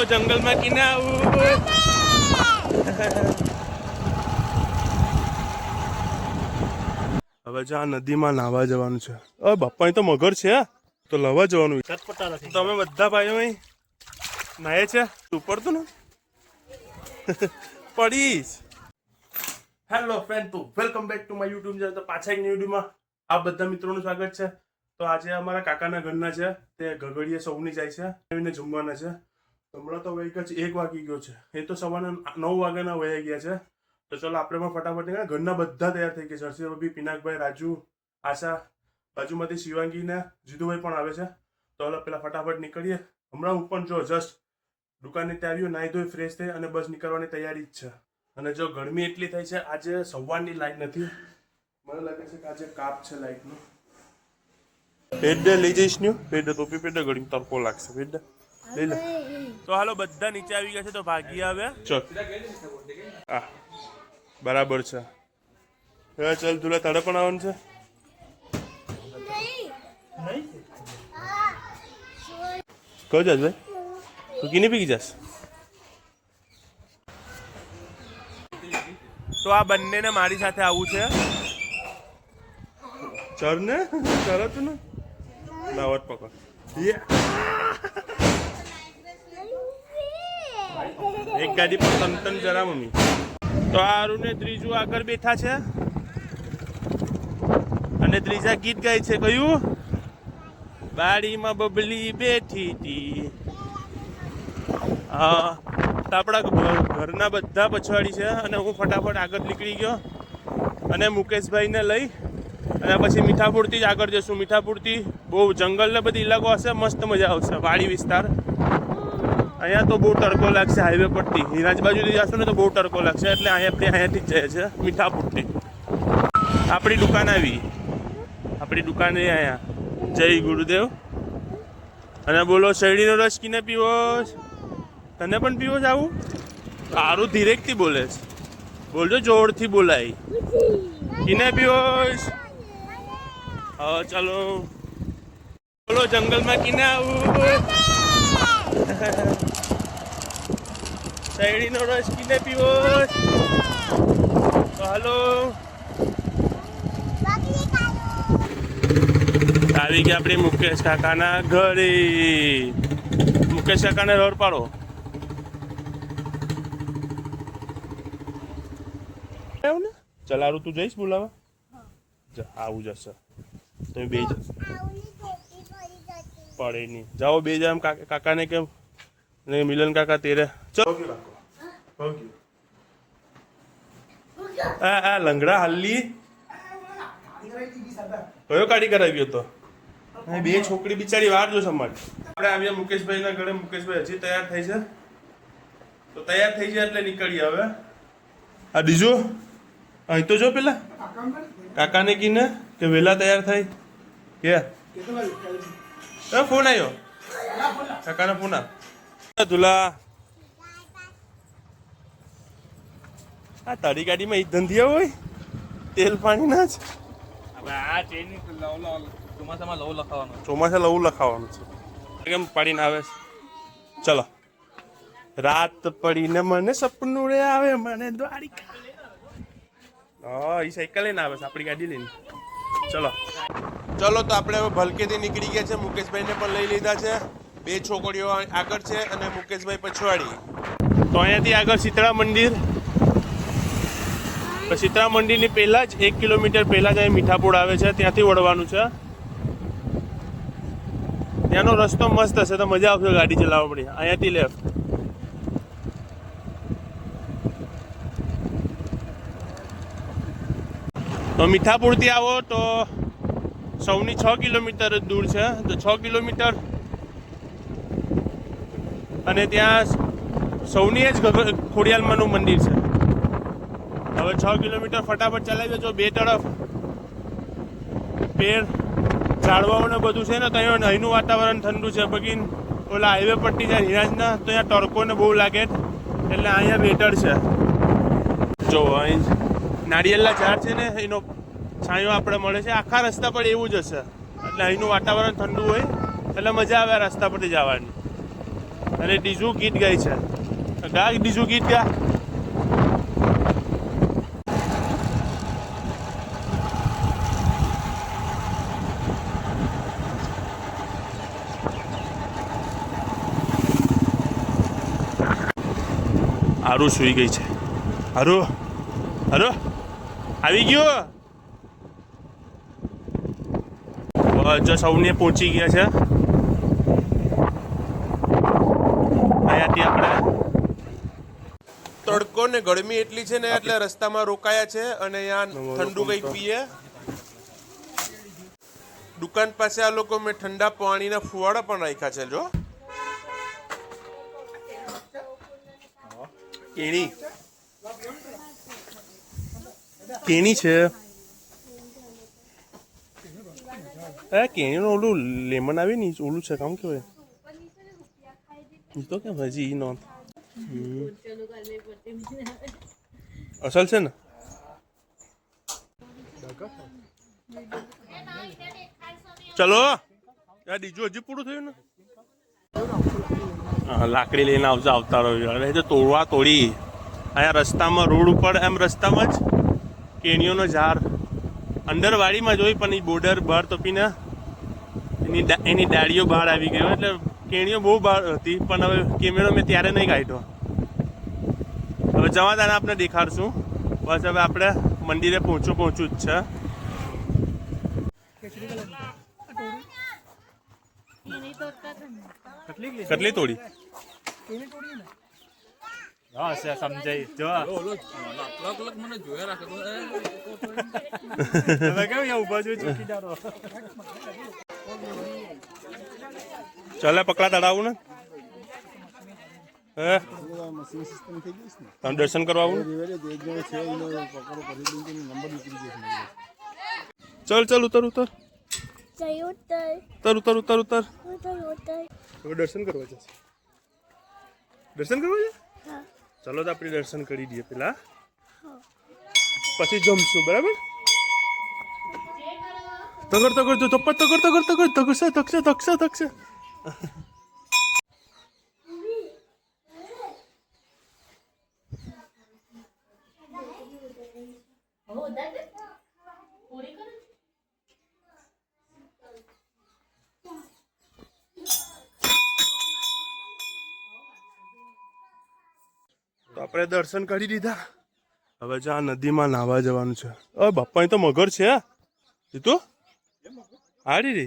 બોલો જંગલમાં કિને આવું. હવે જો આ નદીમાં નાહવા જવાનું છે. બાપા તો મગર છે તો લવા જવાનું. તમે બધા ભાઈઓ નાહે છે ઉપર તો ને પડીશ. હેલો ફ્રેન્ડ, તો welcome back to my YouTube channel. તો પાછા એક વિડીયોમાં આ બધા મિત્રોનું સ્વાગત છે. તો આજે અમારા કાકાના ઘરના છે તે ગગડીએ સૌની જાય છે એને જમવાના છે. હમણાં તો વૈક જ 1 વાગી ગયો છે. એ તો સવારના 9 વાગ્યાના વયા ગયા છે. તો ચલો આપણે પણ ફટાફટ નીકળ્યા. ઘરના બધા તૈયાર થઈ ગયા છે. હર્ષિ ભાભી, પિનાકભાઈ, રાજુ, આશા, બાજુમાંથી શિવાંગી ને જીતુભાઈ પણ આવે છે. તો હવે પેલા ફટાફટ નીકળીએ. હમણાં હું પણ જો જસ્ટ દુકાને ત્યાં આવ્યો, નાહી ધોઈ ફ્રેશ થઈ અને બસ નીકળવાની તૈયારી જ છે. અને જો ગરમી એટલી થઈ છે આજે સવારની લાઈટ નથી. મને લાગે છે કે આજે કાપ છે લાઈટનો. પેડે લઈ જઈશ ને પેડે ટોપી પેડે ગળી તરકો લાગશે. પેડે લઈ લે. તો હાલો બધા નીચે આવી ગયા છે તો ભાગી આવે. ચલ આ બરાબર છે. હવે ચાલ તુલા તારે પણ આવવાનું છે. કહો જાસ ભાઈ તું કીને પી જાસ. તો આ બંનેને મારી સાથે આવવું છે. ચર ને ચરત ને દાવત પકડ. એક ગાડી પર તન જરા મમ્મી. તો આરું ને ત્રીજું આગળ બેઠા છે અને ત્રીજા ગીત ગાય છે. કયું? બાડીમાં બબલી બેઠી હતી. હા, આપણા ઘરના બધા પછવાડી છે અને હું ફટાફટ આગળ નીકળી ગયો અને મુકેશભાઈને લઈ અને પછી મીઠાપુરથી જ આગળ જશું. મીઠાપુરથી બહુ જંગલ ને બધી ઇલાકો હશે, મસ્ત મજા આવશે. વાડી વિસ્તાર. અહીંયા તો બહુ તડકો લાગશે. હાઈવે પરથી હિરાજ બાજુથી જશું ને તો બહુ તડકો લાગશે. એટલે અહીંયાથી જ જાય છે મીઠાપુરથી. આપણી દુકાન આવી. આપણી દુકાન અહીંયા. જય ગુરુદેવ. અને બોલો શેરડીનો રસ કીને પીવો? તને પણ પીવો જ આવું? સારું ધીરેકથી બોલે છે. બોલજો જોરથી બોલાય. કીને પીવો? હા ચાલો. બોલો જંગલમાં કીને આવું? શેરડીનો રસ કીને પીવો? તો હાલો. આવી ગયા આપણે મુકેશ કાકાના ઘરે. મુકેશ કાકાને રોડ પાડો. ચલારું તું જઈશ બોલાવા? આવું જશે તમે બે પડે નહીં. જાઓ બે જામ કાકાને કેમ મિલન કાકા તેરે. ચલો આ લંગડા હાલી કયો કાઢી કરાવ્યો તો? બે છોકરી બિચારી વાર જો સમાજ. આપણે આવ્યા મુકેશભાઈના ઘરે. મુકેશભાઈ હજી તૈયાર થઈ છે તો તૈયાર થઈ જાય એટલે નીકળીએ હવે. આ બીજો અહીં તો જો પેલા કાકાને કીને કે વહેલા તૈયાર થાય કે ફોન આવ્યો કાકાનો ફોન તુલા. આ તારી ગાડીમાં ધંધિયા હોય તેલ પાણી ના જ. ચોમાસા લવું લખાવાનું છે. કેમ પાડીને આવે છે? ચલો. રાત પડીને મને સપનું રે આવે મને દ્વારિકા. હા, એ સાયકલ લઈને આવે છે આપણી ગાડી લઈને. ચલો ચલો. તો આપણે હવે ભલકેથી નીકળી ગયા છે. મુકેશભાઈને પણ લઈ લીધા છે. બે છોકરીઓ આગળ છે અને મુકેશભાઈ પછવાડી. તો અહીંયાથી આગળ શીતળા મંદિર. શીતળા મંદિરની પહેલાં જ 1 કિલોમીટર પહેલાં જ અહીં મીઠાપુર આવે છે. ત્યાંથી વળવાનું છે. ત્યાંનો રસ્તો મસ્ત હશે તો મજા આવશે ગાડી ચલાવવા પડી. અહીંયાથી લેફ્ટ. તો મીઠાપુરથી આવો તો સૌની 6 કિલોમીટર જ દૂર છે. તો 6 કિલોમીટર અને ત્યાં સૌની જ ખોડિયાલમાંનું મંદિર છે. હવે 6 કિલોમીટર ફટાફટ ચલાવી દેજો. બે તરફ પેડ ઝાડવાઓ ને બધું છે ને તો અહીંનું વાતાવરણ ઠંડુ છે. બગીન ઓલા હાઈવે પરથી જાય હિરાજના તો અહીંયા તડકો ને બહુ લાગે એટલે અહીંયા બેટર છે. જો અહીં નારિયેળના ઝાડ છે ને એનો છાંયો આપણે મળે છે. આખા રસ્તા પર એવું જ હશે એટલે અહીંનું વાતાવરણ ઠંડુ હોય એટલે મજા આવે રસ્તા પરથી જવાની. અને બીજું ગીત ગાય છે. ગા બીજું ગીત ગા. આરું સુઈ ગઈ છે. આરું આરું આવી ગયો. જો સૌને પહોંચી ગયા છે અહીંયાથી આપણે. તડકો ને ગરમી એટલી છે ને એટલે રસ્તામાં રોકાયા છે અને અહીંયા ઠંડુ કંઈક પીએ. દુકાન પાસે આ લોકો મેં ઠંડા પાણીના ફુવાડા પણ રાખ્યા છે. જો કેણી કેણી છે. કેણીનું ઓલું લેમન આવે ને ઓલું છે કામ કેવાય તો કેમ હજી નો અસલ છે ને. ચલો બીજું હજી પૂરું થયું ને. હા લાકડી લઈને આવતા રહ્યો તો તોડવા તોડી. અહીંયા રસ્તામાં રોડ ઉપર એમ રસ્તામાં જ કેણીઓનો ઝાડ અંદર વાડીમાં જોઈ પણ એ બોર્ડર બહાર તપીને એની ડાળીઓ બહાર આવી ગયો એટલે કેણીઓ બહુ બહાર હતી પણ હવે કેમેરો મેં ત્યારે નહીં કાઢ્યો. હવે જવા તાને આપણે દેખાડશું. બસ હવે આપણે મંદિરે પહોંચવું જ છે. કેટલી તોડી સમજાય જો મને જોયા રાખે કેમ ઉભા છું ચોકીદારો. ચાલે પકડા તળાવું ને હે તમે દર્શન કરવા આવું. ચલ ચલ ઉતર ઉતર ઉતર ઉતર ઉતર ઉતર. હવે દર્શન કરવા જશે. દર્શન કરવા છે. ચલો તો આપણે દર્શન કરી દઈએ પેલા પછી જમશું બરાબર. તગડ તગડ તો તપત તગડ તગડ તગડ તગશે તકશે તકશે તકશે. તો આપણે દર્શન કરી દીધા. હવે જ્યાં નદીમાં નાહવા જવાનું છે. અરે બાપા અહીં તો મગર છે. જીતુ હારી રે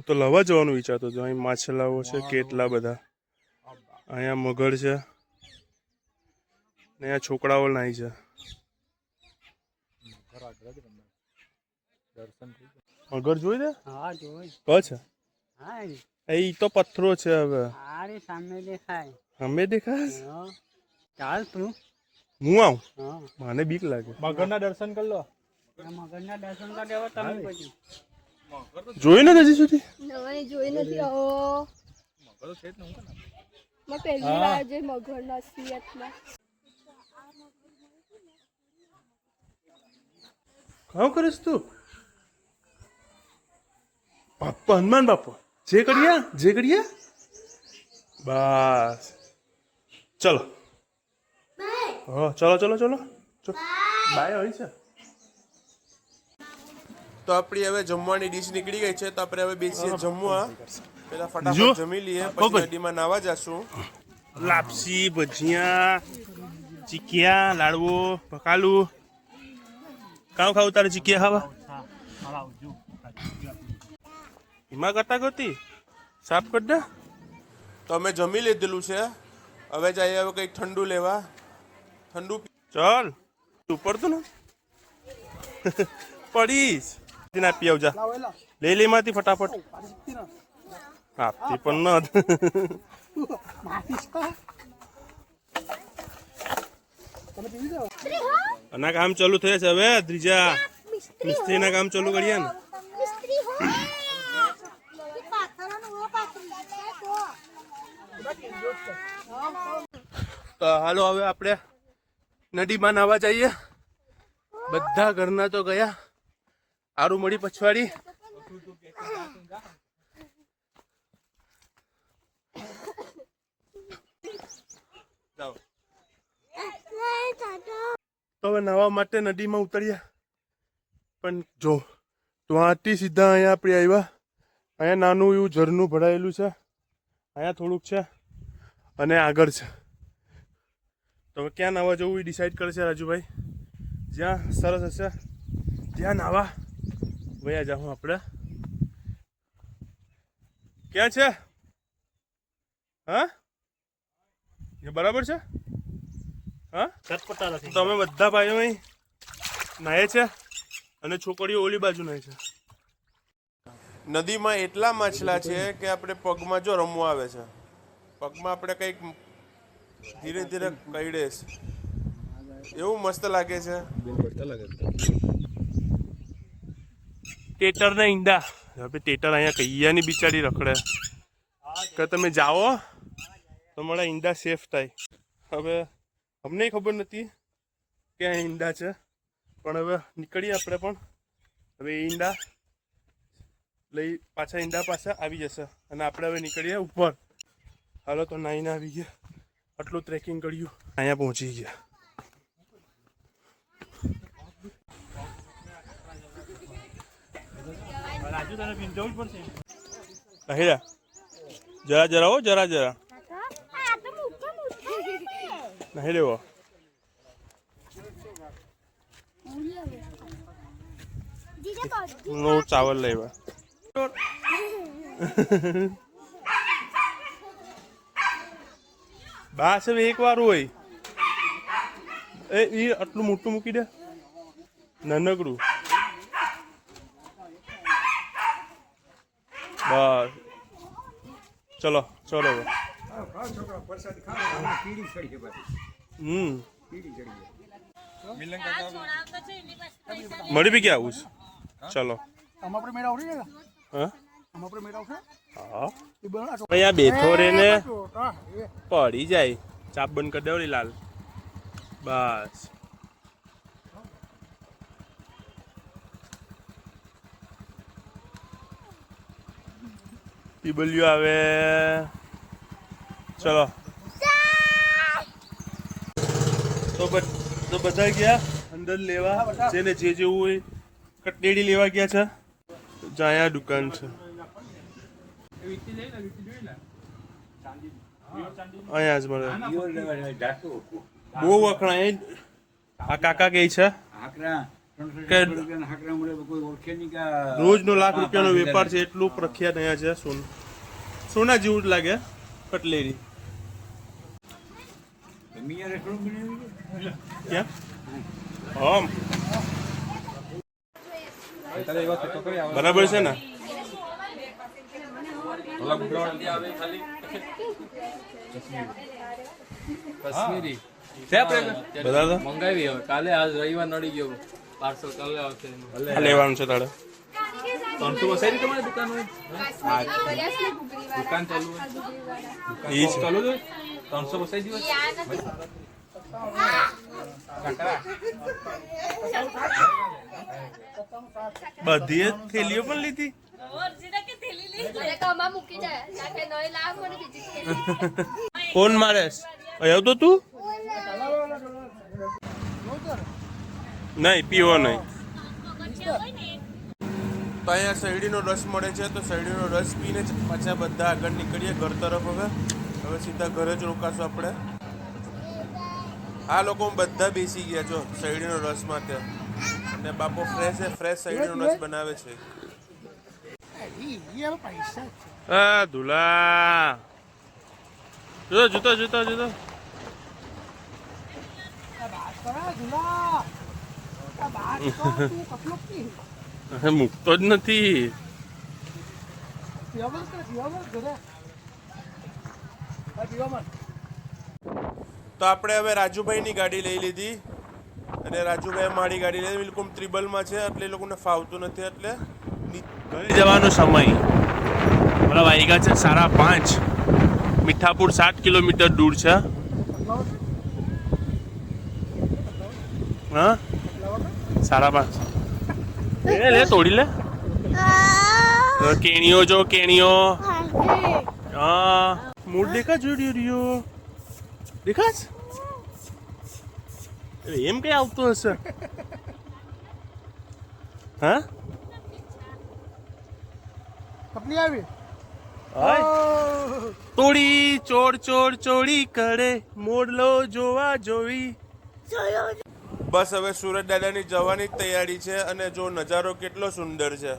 તો લવા જવાનું વિચારતો હતો. અહીં માછલાઓ છે કેટલા બધા. અહીંયા મગર છે ને અહીંયા છોકરાઓ નાહી છે. મગર જોઈ દે છે. એ તો પથ્થરો છે. હવે સામે દેખાય. ચાલ તું હું આવું. મને બીક લાગે. મગરના દર્શન કરી લો. મગરના દર્શન કરી લો તમે પછી. જોઈ નથી હજી સુધી. જોઈ નથી. મગર છે જ ને. મેં પહેલી વાર જોઈ મગરના સિયતમાં. કામ કરીશ તું બાપા હનુમાન બાપા જે કરીએ બસ. ચલો હા ચલો ચલો ચલો બાય હોય છે. તો આપણી હવે જમવાની ડીશ નીકળી ગઈ છે તો આપણે હવે બેસીએ જમવા. પેલા ફટાફટ જમી લઈએ પછી નદીમાં નાવા જશું. લાપસી ભજીયા ચીકિયા લાડવો પકાલું. કામ ખાવું તારે ચીકિયા ખાવા એમાં કરતા કરતી સાફ કરી દે. તો અમે જમી લીધેલું છે. હવે જઈએ હવે કંઈક ઠંડુ લેવા. ઠંડુ ચાલ ઉપર તો ને પડીશ આપી આવજા. લઈ લે માંથી ફટાફટ. આપતી પણ ન આના કામ ચાલુ થયા છે. હવે ત્રીજા મિસ્ત્રીના કામ ચાલુ કરીએ ને. તો હાલો હવે આપણે નદીમાં નાવા જઈએ. બધા ઘરના તો ગયા. આરું મળી પછવાડી બતાવો. તો હવે નાહવા માટે નદીમાં ઉતર્યા, પણ જો ત્યાંથી સીધા અહીંયા આપણે આવ્યા. અહીંયા નાનું એવું ઝરણું ભરાયેલું છે, અહીંયા થોડુંક છે અને આગળ છે. તો હવે ક્યાં નાહવા જવું એ ડિસાઈડ કરશે રાજુભાઈ. જ્યાં સરસ હશે ત્યાં નાહવા વયા જાઉં આપણે. ક્યાં છે? હા, એ બરાબર છે. હા, તો અમે બધા ભાઈઓ અહીં નાહે છે અને છોકરીઓ ઓલી બાજુ નાહે છે. નદીમાં એટલા માછલા છે કે આપણે પગમાં જો રમવા આવે છે, પગમાં આપણે કંઈક ધીરે ધીરે કઈડે છે, એવું મસ્ત લાગે છે. ટેટર ને ઈંડા, હવે ટેટર અહીંયા કૈયાની બિચારી રખડે કે તમે જાઓ તો મારા ઈંડા સેફ થાય. હવે અમને ખબર નથી કે આ ઈંડા છે, પણ હવે નીકળીએ આપણે પણ. હવે ઈંડા લઈ પાછા ઈંડા પાછા આવી જશે અને આપણે હવે નીકળીએ ઉપર. હાલો તો નાઈને આવી ગયા, આટલું ટ્રેકિંગ કર્યું, અહીંયા પહોંચી ગયા. હેરા જરા જરા હો, જરા જરા નહીં રેવો. નો ચાવલ લેવા. બસ હવે એક વાર હોય એ આટલું મોટું મૂકી દે, નાનકડું. બસ ચલો ચલો. મળી બી ગયા આવું છે. ચલો અહીંયા બેઠો રે ને પડી જાય. ચાપ બંધ કરી દેવો લાલ. બસ પીબલ્યું આવે. ચલો તો બધા ગયા અંદર લેવા, જેને જે જેવું હોય. કટલેડી લેવા ગયા છે, જ્યાં દુકાન છે અહીંયા જ મળે. બહુ વખણાય. આ કાકા કહે છે કે રોજનો ₹1,00,000 વેપાર છે, એટલું પ્રખ્યાત અહીંયા છે. સોના જેવું જ લાગે કટલેરી. ક્યાં? બરાબર છે ને? મંગાવી હવે કાલે, આજ રવિવાર નડી ગયો, પાર્સલ કાલે આવશે. લેવાનું છે તારે? 300 વસાઈ તમારી દુકાન હોય? દુકાન ચાલુ હોય, ચાલુ હોય 300 વસાઈ દિવસ. બધી થેલીઓ પણ લીધી. કોણ મારે આવ્યો તો તું? નહીં પીવો નહીં. તો અહીંયા શેરડીનો રસ મળે છે, તો શેરડીનો રસ પીને પાછા બધા આગળ નીકળીએ ઘર તરફ. હવે સીધા ઘરે જ રોકાશું આપણે. આ લોકો બધા બેસી ગયા છો શેરડીનો રસ માટે, અને બાપો ફ્રેશ શેરડીનો રસ બનાવે છે. હા ધુલા જુદો જુદો જુદો જુદો. મૂકતો જ નથી. તો આપણે હવે રાજુભાઈની ગાડી લઈ લીધી, અને રાજુભાઈ મારી ગાડી લઈ બિલકુલ ત્રિબલમાં છે, એટલે એ લોકોને ફાવતું નથી. એટલે ઘરે જવાનો સમય બરાબર વાગ્યા છે 5:30. મીઠાપુર 7 કિલોમીટર દૂર છે. હા 5:30. લે તોડી લે. કેણીઓ જો કેણીઓ. હા મૂળ દેખા જોડી રહ્યો. દેખાશ એમ કઈ આવતું હશે હા કપની આવી હાય. તોડી ચોર ચોર ચોરી કરે મોડલો જોવા જોવી. બસ હવે સુરત દાદાની જવાની જ તૈયારી છે અને જો નજારો કેટલો સુંદર છે.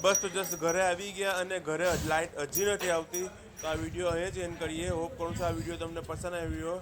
બસ તો જસ્ટ ઘરે આવી ગયા અને ઘરે લાઇટ હજી નથી આવતી. તો આ વિડીયો અહીંયા જ એન્ડ કરીએ. હોપ કરું છું આ વિડીયો તમને પસંદ આવ્યો.